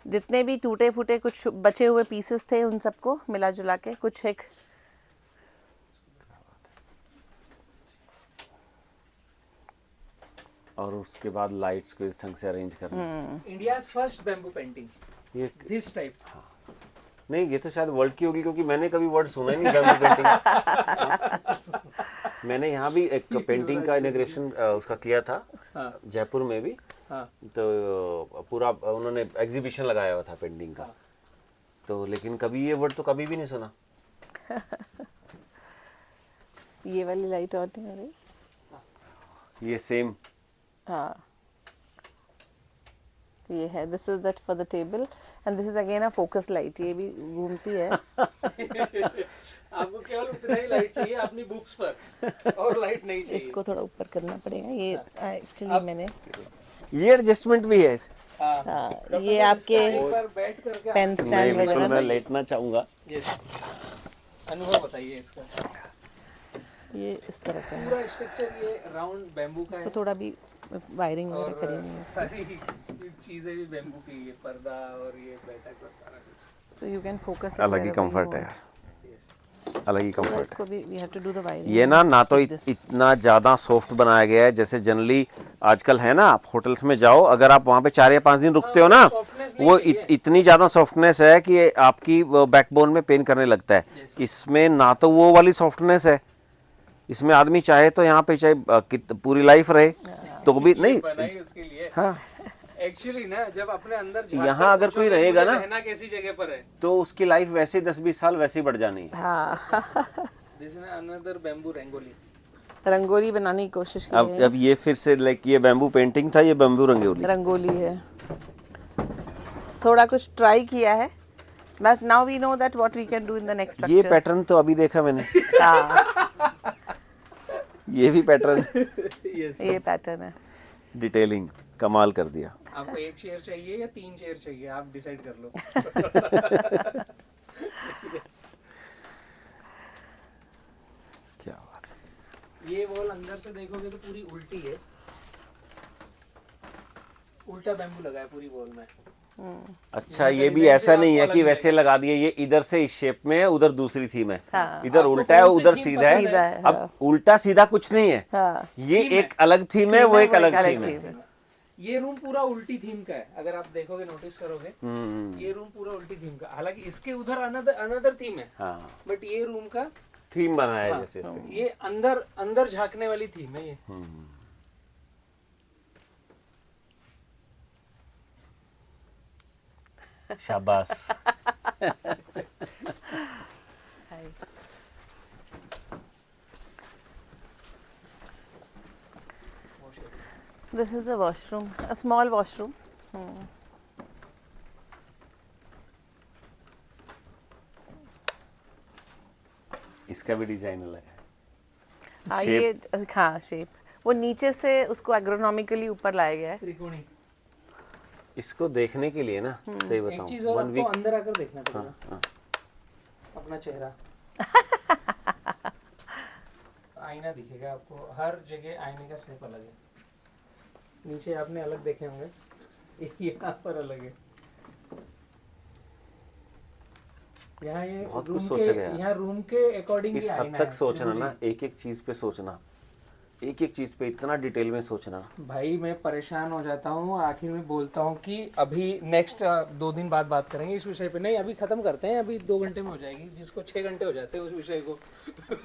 जितने भी टूटे फूटे कुछ बचे हुए पीसेस थे, उन सबको मिला जुला के कुछ एक
और उसके बाद लाइट्स को इस ढंग से अरेंज करना।
इंडियाज फर्स्ट बैम्बू पेंटिंग
ये
दिस टाइप।
नहीं, ये तो शायद वर्ल्ड की होगी, क्योंकि मैंने कभी वर्ड सुना ही नहीं बैम्बू पेंटिंग। मैंने यहाँ भी एक पेंटिंग का इनॉग्रेशन उसका किया था, जयपुर में भी। तो पूरा उन्होंने एग्जीबिशन लगाया हुआ था पेंटिंग का। तो लेकिन कभी ये वर्ड तो कभी भी नहीं सुना।
ये वाली लाइट और नहीं हो रही।
ये सेम।
हाँ, ये है, this is that for the table and this is again a focus light. ये भी घूमती है।
आपको केवल उतना ही लाइट चाहिए अपनी बुक्स पर, और लाइट नहीं चाहिए।
इसको थोड़ा ऊपर करना पड़ेगा। ये एक्चुअली मैंने
ये एडजस्टमेंट भी है।
हाँ, ये आपके
एक बार बैठ करके
पेन स्टैंड
बिल्कुल,
वगैरह
मैं
में
लेटना चाहूंगा।
Yes. अनुभव बताइए इसका।
ये इस तरह का है।
पूरा स्ट्रक्चर ये राउंड बैम्बू का
इसको
है,
थोड़ा भी वायरिंग वगैरह करी
और
हुई है।
सारी चीजें भी बैम्बू की, ये पर्दा और ये बैठक और सारा कुछ।
So you can focus.
अलग ही कंफर्ट है यार, अलग ही कंफर्ट है।
इसको भी we have to do the wiring.
ये ना तो इतना ज़्यादा सॉफ्ट बनाया गया है, जैसे जनरली आजकल है ना, आप होटल्स में जाओ, अगर आप वहाँ पे 4 या 5 दिन रुकते हो ना, वो इतनी ज़्यादा सॉफ्टनेस है कि आपकी बैकबोन में पेन करने लगता है। इसमें ना तो वो वाली सॉफ्टनेस है, इसमें आदमी चाहे तो यहाँ पे चाहे पूरी लाइफ रहे तो भी नहीं।
बनाई उसके लिए।
हाँ,
एक्चुअली ना, जब अपने अंदर
यहाँ अगर कोई रहेगा ना,
रहना कैसी जगह पर है,
तो उसकी लाइफ वैसे 10-20 साल वैसे ही बढ़ जानी है।
हाँ।
This is another bamboo rangoli.
Rangoli बनाने की कोशिश की है।
अब ये फिर से लाइक, ये बैम्बू पेंटिंग था, ये बैम्बू
रंगोली है। थोड़ा कुछ ट्राई किया है, बस now we know that what we can do in the next
ये
स्ट्रक्चर।
पैटर्न तो अभी देखा मैंने।
हाँ,
ये भी पैटर्न,
यस।
ये पैटर्न है।
डिटेलिंग कमाल कर दिया।
आपको 1 चेयर चाहिए या 3 चेयर चाहिए, आप डिसाइड कर लो। Yes.
क्या बात है।
ये वॉल अंदर से देखोगे तो पूरी उल्टी है, उल्टा बैम्बू लगा है पूरी वॉल में।
अच्छा, ये भी ऐसा नहीं है कि वैसे लगा दिए, ये इधर से इस शेप में है, उधर दूसरी थीम है, इधर उल्टा है, उधर सीधा है।
सीधा है,
अब उल्टा सीधा कुछ नहीं है,
हाँ।
ये एक अलग थीम है, वो एक अलग थीम है।
ये रूम पूरा उल्टी थीम का है, अगर आप देखोगे नोटिस करोगे ये रूम पूरा उल्टी थीम का, हालांकि इसके उधर अनदर थीम है,
हाँ,
बट ये रूम का
थीम बना है जैसे इससे।
ये अंदर अंदर झांकने वाली थीम है ये।
शाबाश।
This is a washroom, a small washroom.
इसका भी डिजाइन अलग है।
हाँ, ये हाँ शेप, वो नीचे से उसको एग्रोनॉमिकली ऊपर लाया गया है।
त्रिकोणी।
इसको देखने के लिए ना, सही
एक
बताऊं,
चीज और
1
आपको
वीक
अंदर आकर देखना पड़ेगा, अपना चेहरा। आईना दिखेगा आपको हर जगह, आईने का शेप अलग है। नीचे आपने अलग देखे होंगे, यहाँ पर अलग है। यहाँ ये
बहुत
रूम
कुछ
के,
सोचा गया है।
यहाँ रूम के अकॉर्डिंग
इस हद तक सोचना ना, एक एक चीज पे सोचना, एक एक चीज पे इतना डिटेल में सोचना।
भाई मैं परेशान हो जाता हूँ, आखिर में बोलता हूँ कि अभी नेक्स्ट 2 दिन बाद बात करेंगे इस विषय पे। नहीं, अभी खत्म करते हैं, अभी 2 घंटे में हो जाएगी, जिसको 6 घंटे हो जाते हैं उस विषय को।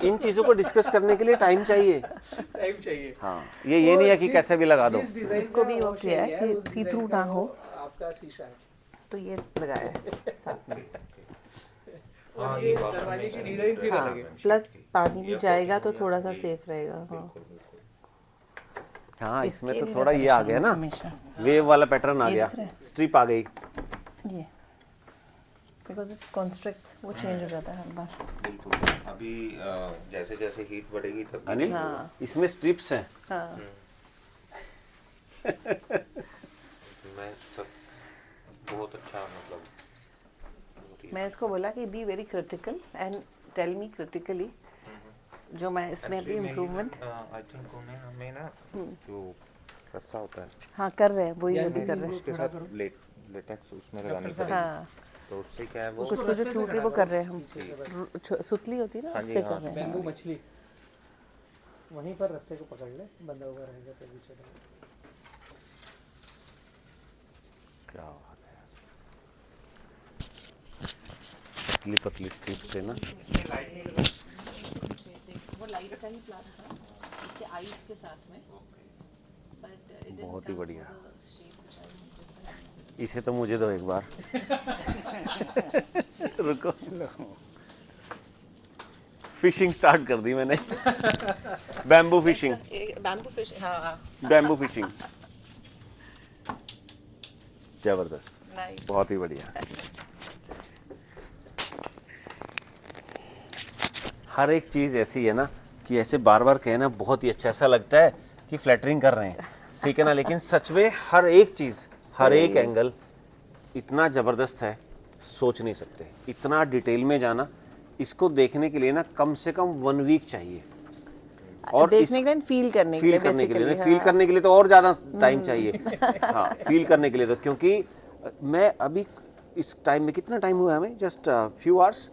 इन चीजों को डिस्कस करने के लिए टाइम चाहिए।
टाइम चाहिए।
हाँ, ये नहीं है कि कैसे भी लगा दो।
जिस डिजाइन
इसको भी वो किया है कि
उस
सी
डिजाइन
थ्रू
का
ना हो,
वो आपका शीशा है।
तो ये लगाया है साथ में।
और ये दरवाजे की डिजाइन फिर अलग है।
प्लस पानी भी जाएगा तो थोड़ा सा सेफ रहेगा। हाँ,
हाँ, इसमें
इसके
तो
लिए
थोड़ा ये आ गया ना,
हमेशा
वेव वाला पैटर्न आ गया, स्ट्रिप आ गई।
ये बिकॉज इट कॉन्स्ट्रिक्ट्स, वो चेंज हो जाता है हर बार।
बिल्कुल। अभी जैसे जैसे हीट बढ़ेगी तब
अनिल, इसमें स्ट्रिप्स हैं।
हाँ,
मैं सब बहुत अच्छा, मतलब
मैं इसको बोला कि be very critical and tell me critically जो मैं इसमें भी इम्प्रूवमेंट।
आई थिंक उन्हें हमें ना जो रस्सा होता है
हाँ, कर रहे हैं, वही अभी कर रहे हैं।
उसके साथ लेटेक्स उसमें लगानी पड़ेगी,
हाँ,
तो उससे क्या है वो
कुछ कुछ छूट रही वो कर रहे हैं हम। सुतली होती है ना, उससे कर रहे हैं।
बैम्बू मछली वहीं पर रस्से को पकड़ ले, बंधा हुआ रहेगा तो भी चलेगा।
क्या बात है, पतली पतली स्ट्रिप से ना।
वो लाइट का ही प्लान था इसके आईज के साथ में,
बहुत ही बढ़िया। इसे तो मुझे दो एक बार। रुको, फिशिंग स्टार्ट कर दी मैंने। Bamboo fishing,
bamboo fish. हाँ,
बैम्बू फिशिंग, जबरदस्त,
नाइस।
बहुत ही बढ़िया। हर एक चीज़ ऐसी है ना कि ऐसे बार बार कहना बहुत ही अच्छा, ऐसा लगता है कि फ्लैटरिंग कर रहे हैं, ठीक है ना, लेकिन सच में हर एक चीज़, हर एक एंगल इतना ज़बरदस्त है, सोच नहीं सकते। इतना डिटेल में जाना, इसको देखने के लिए ना कम से कम 1 वीक चाहिए। और
देखने के लिए, फील करने के लिए,
फील करने के लिए,
basically,
फील
हाँ।
करने के लिए तो और ज़्यादा टाइम चाहिए। हाँ, फील करने के लिए तो, क्योंकि मैं अभी इस टाइम में, कितना टाइम हुआ हमें, जस्ट फ्यू आवर्स,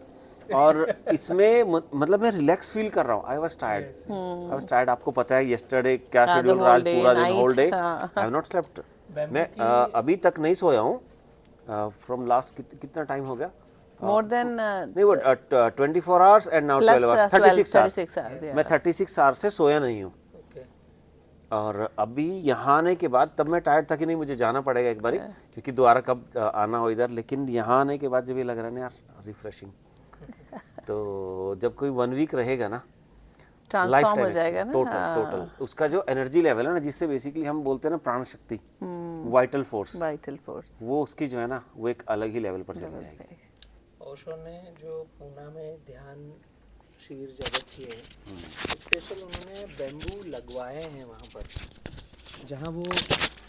और इसमें मतलब मैं रिलैक्स फील कर रहा हूँ। आई वाज टायर्ड, आपको पता है यस्टरडे क्या
हाँ,
शेड्यूल
the
रहा,
whole day,
पूरा दिन
night,
होल डे,
हाँ।
I have not slept. मैं अभी तक नहीं सोया हूँ, फ्रॉम लास्ट कितना टाइम हो गया,
मोर देन
नहीं वो 24 hours and now 12 hours, 36
hours,
hours.
yeah.
मैं 36 आवर्स से सोया नहीं हूँ।
ओके।
और अभी यहाँ आने के बाद, तब मैं टायर्ड था कि नहीं मुझे जाना पड़ेगा एक बारी, क्योंकि दोबारा कब आना हो इधर, लेकिन यहाँ आने के बाद जब ये लग रहा है ना यार, रिफ्रेशिंग। तो जब कोई 1 वीक रहेगा ना,
ट्रांसफॉर्म हो जाएगा ना।
टोटल उसका जो एनर्जी लेवल है ना, जिससे बेसिकली हम बोलते हैं ना प्राण शक्ति, वाइटल फोर्स,
वाइटल फोर्स
वो उसकी जो है ना, वो एक अलग ही लेवल पर चली जाएगी।
ओशो ने जो पूना में ध्यान शिविर जगह किए हैं, स्पेशल उन्होंने बैम्बू लगवाए हैं वहाँ पर, जहाँ वो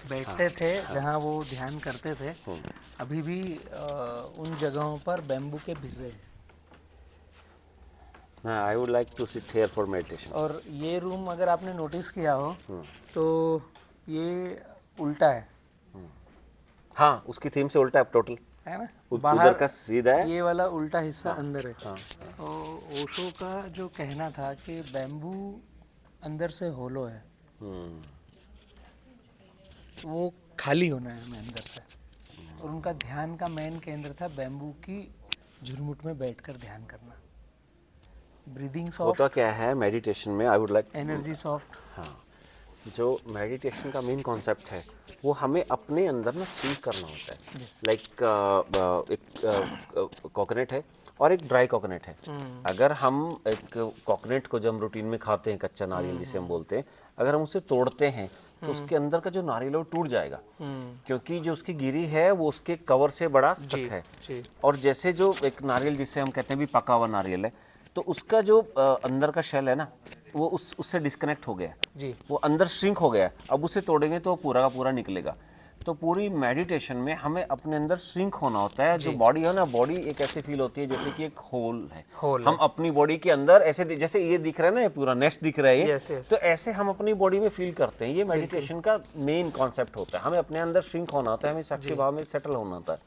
बैठते थे, जहाँ वो ध्यान करते थे, अभी भी उन जगहों पर बैम्बू के भिर्रे हैं।
हाँ, I would like to sit here for meditation.
और ये रूम अगर आपने नोटिस किया हो तो ये उल्टा है,
हाँ, उसकी थीम से उल्टा है टोटल।
है ना,
उधर का सीधा है।
ये वाला उल्टा हिस्सा अंदर है। और ओशो का जो कहना था कि बैम्बू अंदर से होलो है, वो खाली होना है हमें अंदर से। और उनका ध्यान का मेन केंद्र था बैम्बू की झुरमुट में बैठकर ध्यान करना। ब्रीदिंग सॉफ्ट,
होता क्या है मेडिटेशन में, आई वुड लाइक,
एनर्जी सॉफ्ट।
हाँ, जो मेडिटेशन का मेन कॉन्सेप्ट है वो हमें अपने अंदर ना सिंक करना होता है। लाइक एक कोकोनट है और एक ड्राई कोकोनट है। अगर हम एक कोकोनट को जब हम रूटीन में खाते हैं, कच्चा नारियल जिसे हम बोलते हैं, अगर हम उसे तोड़ते हैं तो उसके अंदर का जो नारियल है वो टूट जाएगा, क्योंकि जो उसकी गिरी है वो उसके कवर से बड़ा स्टक है। और जैसे जो एक नारियल जिसे हम कहते हैं भी पका हुआ नारियल है, तो उसका जो अंदर का शेल है ना, वो उससे डिस्कनेक्ट हो गया
जी,
वो अंदर श्रिंक हो गया। अब उसे तोड़ेंगे तो वो पूरा का पूरा निकलेगा। तो पूरी मेडिटेशन में हमें अपने अंदर श्रिंक होना होता है। जो बॉडी है ना, बॉडी एक ऐसे फील होती है जैसे कि एक होल है। हम अपनी बॉडी के अंदर ऐसे जैसे ये दिख रहा है ना, ये पूरा नेस्ट दिख रहा है ये, तो ऐसे हम अपनी बॉडी में फील करते हैं। ये मेडिटेशन का मेन कॉन्सेप्ट होता है। हमें अपने अंदर श्रिंक होना होता है, हमें साक्षी भाव में सेटल होना होता है।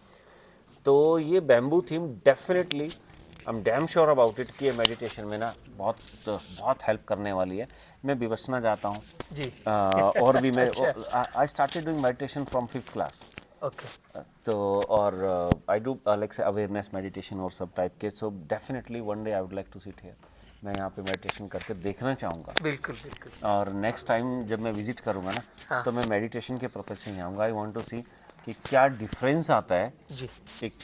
तो ये bamboo theme definitely, I am damn sure about it कि ये मेडिटेशन में ना बहुत हेल्प करने वाली है। मैं विपश्यना जाता हूँ
जी।
और भी मैं I started doing meditation from 5th class.
Okay.
तो और I do like say awareness meditation और सब टाइप के। So definitely one day I would like to sit here. मैं यहाँ पे मेडिटेशन करके देखना चाहूँगा।
बिल्कुल बिल्कुल।
और नेक्स्ट टाइम जब मैं विजिट करूँगा ना, तो मैं मेडिटेशन के पर्पज से ही आऊँगा। आई वांट टू सी कि क्या डिफरेंस आता है
जी।
एक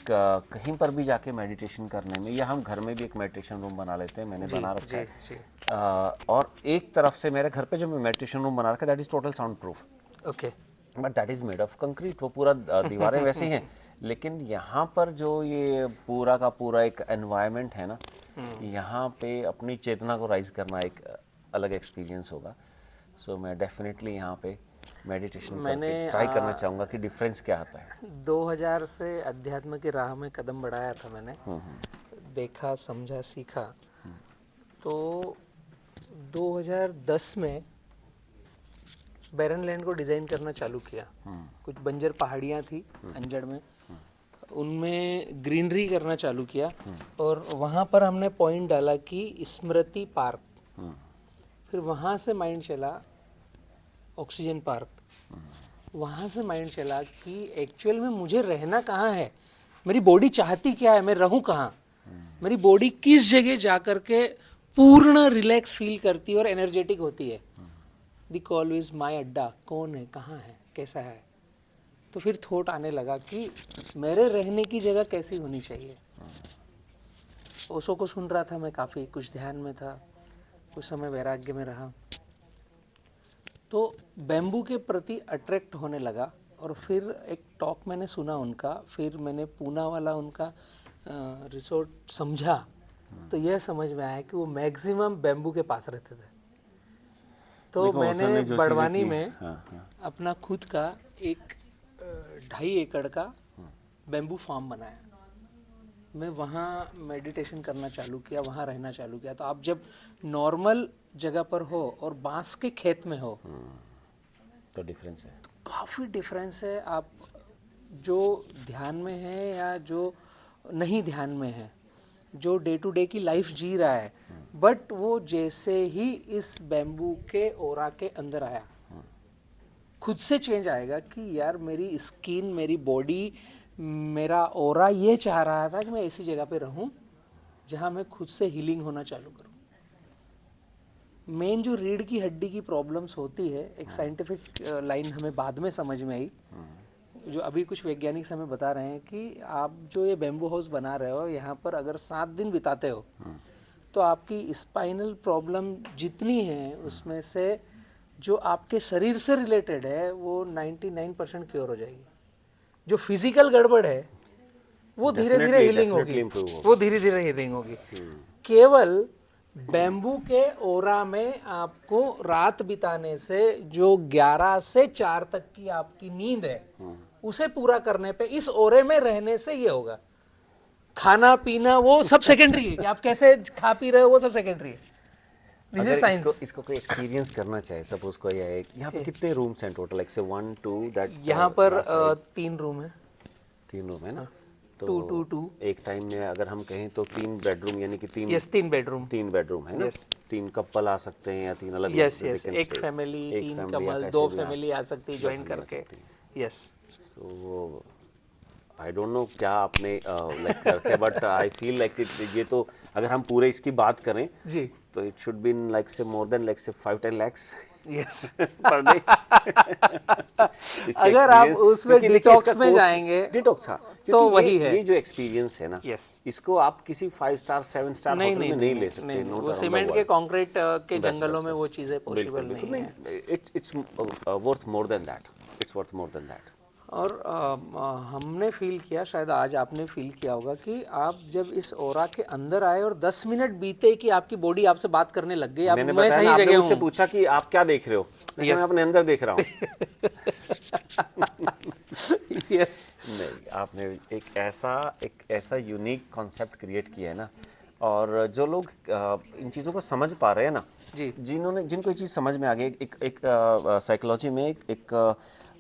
कहीं पर भी जाके मेडिटेशन करने में, या हम घर में भी एक मेडिटेशन रूम बना लेते हैं, मैंने बना रखा है।
जी।
और एक तरफ से मेरे घर पे जो मैं मेडिटेशन रूम बना रखा है, that is total sound proof,
okay.
But that is made of concrete. वो पूरा दीवारें वैसी हैं, लेकिन यहाँ पर जो ये पूरा का पूरा एक एनवायरनमेंट है ना, यहाँ पे अपनी चेतना को राइज करना एक अलग एक्सपीरियंस होगा। सो मैं डेफिनेटली यहाँ पे मेडिटेशन करके ट्राई करना चाहूँगा कि डिफरेंस क्या आता है।
2000 से अध्यात्म की राह में कदम बढ़ाया था मैंने, देखा, समझा, सीखा। तो 2010 में बैरन लैंड को डिज़ाइन करना चालू किया। कुछ बंजर पहाड़ियाँ थी अंजड़ में, उनमें ग्रीनरी करना चालू किया। और वहाँ पर हमने पॉइंट डाला कि स्मृति पार्क। फिर वहाँ से माइंड चला ऑक्सीजन पार्क। वहाँ से माइंड चला कि एक्चुअल में मुझे रहना कहाँ है, मेरी बॉडी चाहती क्या है, मैं रहूँ कहाँ, मेरी बॉडी किस जगह जा कर के पूर्ण रिलैक्स फील करती है और एनर्जेटिक होती है। द कॉल इज माई अड्डा, कौन है, कहाँ है, कैसा है। तो फिर थॉट आने लगा कि मेरे रहने की जगह कैसी होनी चाहिए। ओशो को सुन रहा था मैं, काफ़ी कुछ ध्यान में था, कुछ समय वैराग्य में रहा, तो बैम्बू के प्रति अट्रैक्ट होने लगा। और फिर एक टॉक मैंने सुना उनका, फिर मैंने पूना वाला उनका रिसोर्ट समझा, तो यह समझ में आया कि वो मैक्सिमम बैम्बू के पास रहते थे। तो मैंने बड़वानी में अपना खुद का एक 2.5 एकड़ का बैम्बू फार्म बनाया। मैं वहाँ मेडिटेशन करना चालू किया, वहाँ रहना चालू किया। तो आप जब नॉर्मल जगह पर हो और बांस के खेत में हो,
तो डिफरेंस है,
तो काफ़ी डिफरेंस है। आप जो ध्यान में है या जो नहीं ध्यान में है, जो डे टू डे की लाइफ जी रहा है, बट वो जैसे ही इस बैम्बू के ओरा के अंदर आया, खुद से चेंज आएगा कि यार मेरी स्किन, मेरी बॉडी, मेरा ओरा ये चाह रहा था कि मैं ऐसी जगह पे रहूं जहां मैं खुद से हीलिंग होना चालू करूं। मेन जो रीढ़ की हड्डी की प्रॉब्लम्स होती है, एक साइंटिफिक लाइन हमें बाद में समझ में आई, जो अभी कुछ वैज्ञानिक हमें बता रहे हैं कि आप जो ये बैम्बू हाउस बना रहे हो, यहाँ पर अगर 7 दिन बिताते हो तो आपकी स्पाइनल प्रॉब्लम जितनी है उसमें से जो आपके शरीर से रिलेटेड है वो 99% क्योर हो जाएगी। जो फिजिकल गड़बड़ है वो धीरे धीरे हीलिंग होगी, वो धीरे धीरे हीलिंग होगी। केवल बैम्बू के ओरा में आपको रात बिताने से जो 11 से 4 तक की आपकी नींद है, उसे पूरा करने पे, इस ओरे में रहने से ये होगा। खाना पीना वो सब सेकेंडरी है, कि आप कैसे खा पी रहे हो वो सब सेकेंडरी है। दिस
अगर
इज साइंस।
इसको कोई एक्सपीरियंस करना चाहे, सपोज कोई है, यहाँ पे कितने रूम्स हैं टोटल, लाइक से 1 2 दैट?
यहाँ पर 3 रूम है,
3 रूम है ना? तो
2
एक टाइम में अगर हम कहें तो 3 बेडरूम, यानी कि 3
यस 3 बेडरूम।
3 बेडरूम है ना?
Yes.
3 कपल आ सकते हैं या 3 अलग
यस
they
यस,
can
एक
stay.
फैमिली,
एक
3
family या
कमल,
कैसे
2
भी
फैमिली आ सकती है ज्वाइन
family आ
करके।
सकती
यस
तो आई डोंट नो क्या आपने लाइक करके, बट आई फील लाइक ये तो अगर हम पूरे इसकी बात करें
जी।
तो it should be in like से मोर देन लाइक से 5-10 lakhs
यस
पर डे।
अगर आप उसमें डिटॉक्स में जाएंगे
डिटॉक्स, हाँ,
तो
क्योंकि
वही
ये,
है।
ये जो एक्सपीरियंस है ना,
Yes.
इसको आप किसी 5 स्टार 7 स्टार
नहीं
होटल
नहीं
में नहीं ले सकते।
नहीं,
not
वो
around the
सीमेंट के
world.
कंक्रीट के
बस,
जंगलों
बस,
में
बस।
वो चीज़ें पॉसिबल
बिल्कुल,
नहीं है।
बिल्कुल, it's worth more than that, it's worth more than that.
और हमने फील किया, शायद आज आपने फील किया होगा कि आप जब इस ओरा के अंदर आए और 10 मिनट बीते कि आपकी बॉडी आपसे बात करने लग गई, आप
मैंने
मैं
बताया
सही
ना, आपने
जगह
मुझसे
हूँ।
पूछा कि आप क्या देख रहे हो, मैं अपने अंदर देख रहा हूँ।
यस
नहीं, आपने एक ऐसा यूनिक कॉन्सेप्ट क्रिएट किया है ना, और जो लोग इन चीज़ों को समझ पा रहे हैं ना,
जी।
जिनको ये चीज़ समझ में आ गई, एक साइकोलॉजी में एक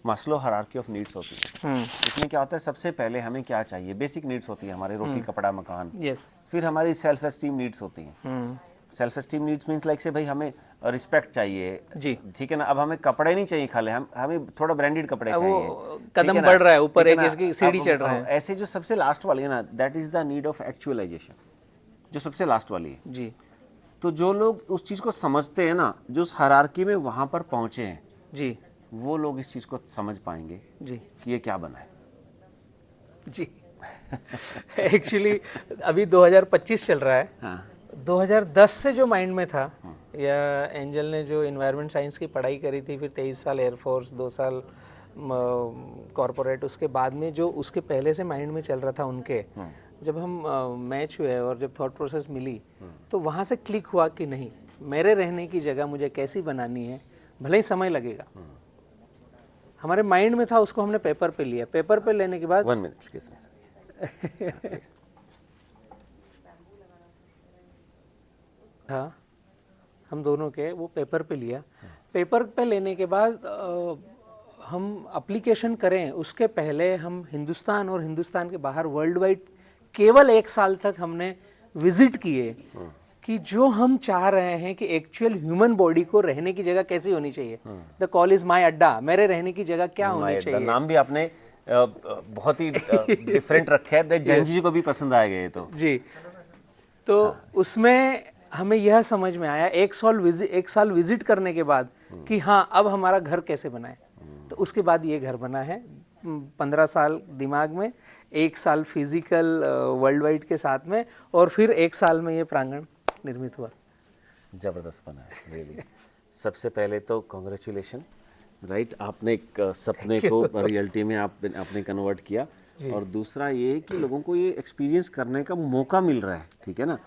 मास्लो हायरार्की ऑफ नीड्स होती है। इसमें क्या होता है, सबसे पहले हमें क्या चाहिए, बेसिक नीड्स होती है हमारे, रोटी कपड़ा मकान।
यस
फिर हमारी सेल्फ एस्टीम नीड्स होती हैं। Self esteem needs means like से भाई हमें रिस्पेक्ट चाहिए,
जी।
ठीक है ना। अब हमें कपड़े नहीं चाहिए खाली, हमें थोड़ा ब्रांडेड कपड़े चाहिए।
वो
ठीक
कदम
है ना?
बढ़ रहा है ऊपर,
ठीक
एक
ना?
इसकी सीढ़ी
अब,
चढ़ रहा है।
ऐसे जो सबसे लास्ट वाली है ना, that is the need of actualization, जो सबसे लास्ट वाली है।
जी
तो जो लोग उस चीज़ को समझते हैं ना, जो उस हायरार्की में वहाँ पर पहुँचे हैं,
जी
वो लोग इस चीज़ को समझ पाएंगे
जी
कि ये क्या बना है।
जी। एक्चुअली अभी 2025 चल रहा है।
हाँ
2010 से जो माइंड में था, या एंजल ने जो इन्वायरमेंट साइंस की पढ़ाई करी थी, फिर 23 साल एयरफोर्स, 2 साल कॉरपोरेट, उसके बाद में जो उसके पहले से माइंड में चल रहा था उनके, जब हम मैच हुए और जब थॉट प्रोसेस मिली, तो वहाँ से क्लिक हुआ कि नहीं, मेरे रहने की जगह मुझे कैसी बनानी है, भले ही समय लगेगा। हमारे माइंड में था, उसको हमने पेपर पे लिया। पेपर पे लेने के बाद
1 minute, excuse me.
था हम दोनों के, वो पेपर पे लिया। पेपर पे लेने के बाद हम एप्लीकेशन करें उसके पहले हम हिंदुस्तान और हिंदुस्तान के बाहर वर्ल्ड वाइड केवल 1 साल तक हमने विजिट किए कि जो हम चाह रहे हैं कि एक्चुअल ह्यूमन बॉडी को रहने की जगह कैसी होनी चाहिए। द कॉल इज माई अड्डा, मेरे रहने की जगह क्या होनी चाहिए।
नाम भी आपने बहुत ही डिफरेंट रखा है, जैन जी को भी पसंद आएगा ये तो।
जी। तो उसमें हमें यह समझ में आया 1 साल विजिट करने के बाद कि हाँ, अब हमारा घर कैसे बनाए। तो उसके बाद ये घर बना है। 15 साल दिमाग में, 1 साल फिजिकल वर्ल्ड वाइड के साथ में, और फिर 1 साल में ये प्रांगण निर्मित हुआ।
जबरदस्त बना है रियली। सबसे पहले तो कॉन्ग्रेचुलेशन, राइट, आपने एक सपने को रियलिटी में आपने कन्वर्ट किया। और दूसरा ये है कि लोगों को ये एक्सपीरियंस करने का मौका मिल रहा है, ठीक है ना।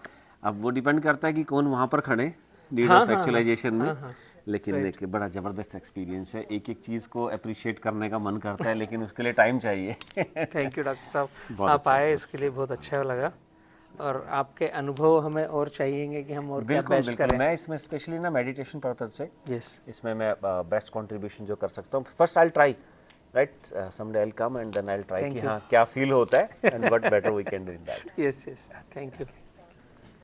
अब वो डिपेंड करता है कि कौन वहाँ पर खड़े नीड ऑफ एक्चुअलाइजेशन में। लेकिन एक बड़ा ज़बरदस्त एक्सपीरियंस है, एक एक चीज़ को अप्रिशिएट करने का मन करता है, लेकिन उसके लिए टाइम चाहिए।
थैंक यू डॉक्टर साहब, आप आए इसके लिए बहुत अच्छा लगा, और आपके अनुभव हमें और चाहिएंगे कि हम और क्या
बिल्कुल
बेस्ट
बिल्कुल।
करें।
मैं इसमें स्पेशली ना मेडिटेशन पर्पज से
यस
इसमें मैं बेस्ट कंट्रीब्यूशन जो कर सकता हूँ, first I will try, right, someday I will come and then I will try कि हाँ क्या फील होता है and what better we can do in that.
Yes yes, thank you.